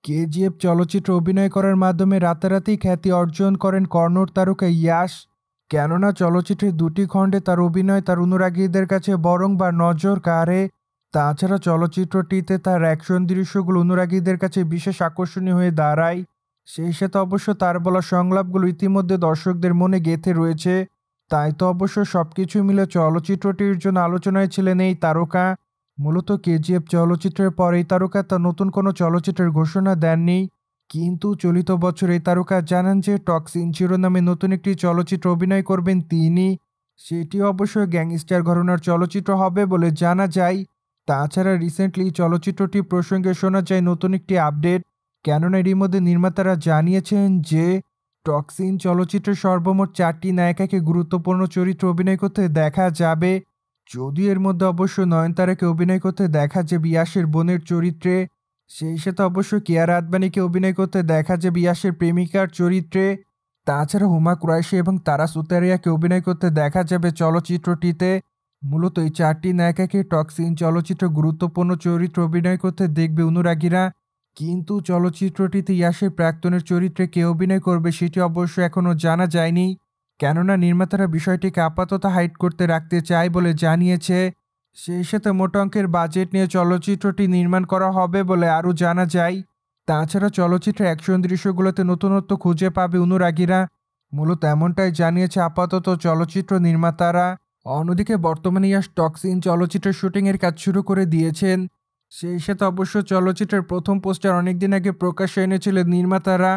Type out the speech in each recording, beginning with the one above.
কেজিএফ চলচ্চিত্রে অভিনয় করার মাধ্যমে রাতারাতি খ্যাতি অর্জন করেন কন্নড় তারকা ইয়াশ। কেননা চলচ্চিত্রের দুটি খণ্ডে তার অভিনয় তার অনুরাগীদের কাছে বরং বা নজর কাড়ে। তাছাড়া চলচ্চিত্রটিতে তার অ্যাকশন দৃশ্যগুলো অনুরাগীদের কাছে বিশেষ আকর্ষণীয় হয়ে দাঁড়ায়। সেই সাথে অবশ্য তার বলা সংলাপগুলো ইতিমধ্যে দর্শকদের মনে গেঁথে রয়েছে। তাই তো অবশ্য সবকিছু মিলে চলচ্চিত্রটির জন্য আলোচনায় ছিলেন এই তারকা। মূলত কেজিএফ চলচ্চিত্রের পর এই তারকা তার নতুন কোনো চলচ্চিত্রের ঘোষণা দেননি। কিন্তু চলিত বছর এই তারকা জানান যে টক্সিন শিরোনামে নতুন একটি চলচ্চিত্র অভিনয় করবেন তিনি। সেটি অবশ্যই গ্যাংস্টার ঘরানার চলচ্চিত্র হবে বলে জানা যায়। তাছাড়া রিসেন্টলি চলচ্চিত্রটি প্রসঙ্গে শোনা যায় নতুন একটি আপডেট। কেননা এরই মধ্যে নির্মাতারা জানিয়েছেন যে টক্সিন চলচ্চিত্রের সর্বমোট 4টি নায়িকাকে গুরুত্বপূর্ণ চরিত্রে অভিনয় করতে দেখা যাবে। যদিও এর মধ্যে অবশ্য নয়নতারাকে অভিনয় করতে দেখা যাবে ইয়াশের বোনের চরিত্রে। সেই সাথে অবশ্য কিয়ারা আদবানিকে অভিনয় করতে দেখা যাবে ইয়াশের প্রেমিকার চরিত্রে। তাছাড়া হুমা কুরাইশি এবং তারা সুতারিয়াকে অভিনয় করতে দেখা যাবে চলচ্চিত্রটিতে। মূলত এই 4টি নায়িকাকে টক্সিন চলচ্চিত্র গুরুত্বপূর্ণ চরিত্রে অভিনয় করতে দেখবে অনুরাগীরা। কিন্তু চলচ্চিত্রটিতে ইয়াশের প্রাক্তনের চরিত্রে কে অভিনয় করবে সেটি অবশ্য এখনও জানা যায়নি। কেননা নির্মাতারা বিষয়টিকে আপাতত হাইড করতে রাখতে চায় বলে জানিয়েছে। সেই সাথে মোটা অঙ্কের বাজেট নিয়ে চলচ্চিত্রটি নির্মাণ করা হবে বলে আরও জানা যায়। তাছাড়া চলচ্চিত্রের অ্যাকশন দৃশ্যগুলোতে নতুনত্ব খুঁজে পাবে অনুরাগীরা। মূলত এমনটাই জানিয়েছে আপাতত চলচ্চিত্র নির্মাতারা। অন্যদিকে বর্তমানে ইয়াশ টক্সিন চলচ্চিত্রের শুটিংয়ের কাজ শুরু করে দিয়েছেন। সেই সাথে অবশ্য চলচ্চিত্রের প্রথম পোস্টার অনেকদিন আগে প্রকাশ্যে এনেছিলেন নির্মাতারা।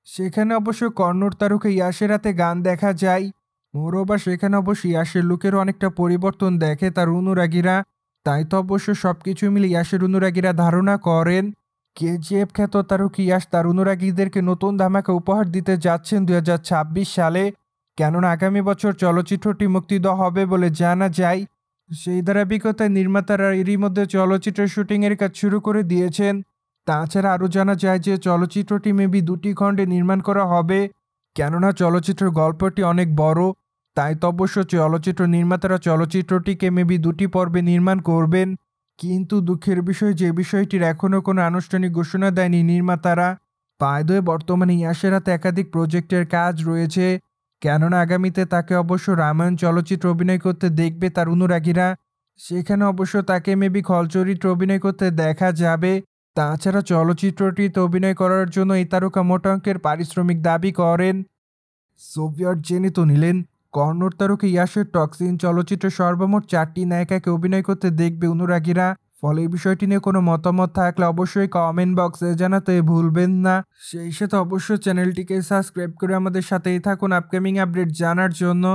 সেখানে অবশ্য কন্নড় তারকা ইয়াশের হাতে গান দেখা যায়। মোরবা সেখানে অবশ্য ইয়াশের লুকেরও অনেকটা পরিবর্তন দেখে তার অনুরাগীরা। তাই তো অবশ্য সবকিছু মিলে ইয়াশের অনুরাগীরা ধারণা করেন কেজিএফ খ্যাত তারকা ইয়াশ তার অনুরাগীদেরকে নতুন ধামাকা উপহার দিতে যাচ্ছেন 2026 সালে। কেননা আগামী বছর চলচ্চিত্রটি মুক্তি দেওয়া হবে বলে জানা যায়। সেই ধারাবাহিকতায় নির্মাতারা এরই মধ্যে চলচ্চিত্রের শুটিংয়ের কাজ শুরু করে দিয়েছেন। তাছাড়া আরও জানা যায় যে চলচ্চিত্রটি মেবি দুটি খণ্ডে নির্মাণ করা হবে। কেননা চলচ্চিত্রের গল্পটি অনেক বড়। তাই তো অবশ্য চলচ্চিত্র নির্মাতারা চলচ্চিত্রটিকে মেবি দুটি পর্বে নির্মাণ করবেন। কিন্তু দুঃখের বিষয় যে বিষয়টির এখনও কোনো আনুষ্ঠানিক ঘোষণা দেয়নি নির্মাতারা। বাই বর্তমানে ইয়াশের হাতে একাধিক প্রজেক্টের কাজ রয়েছে। কেননা আগামীতে তাকে অবশ্য রামায়ণ চলচ্চিত্র অভিনয় করতে দেখবে তার অনুরাগীরা। সেখানে অবশ্য তাকে মেবি খল চরিত্রে অভিনয় করতে দেখা যাবে। তাছাড়া চলচ্চিত্রটিতে অভিনয় করার জন্য এই তারকা মোটা অঙ্কের পারিশ্রমিক দাবি করেন। সোভিয়েত জেনে তো নিলেন কন্নড় তারকা ইয়াশের টক্সিন চলচ্চিত্রে সর্বমোট 4টি নায়িকাকে অভিনয় করতে দেখবে অনুরাগীরা। ফলে এই বিষয়টি নিয়ে কোনো মতামত থাকলে অবশ্যই কমেন্ট বক্সে জানাতে ভুলবেন না। সেই সাথে অবশ্যই চ্যানেলটিকে সাবস্ক্রাইব করে আমাদের সাথেই থাকুন আপকামিং আপডেট জানার জন্য।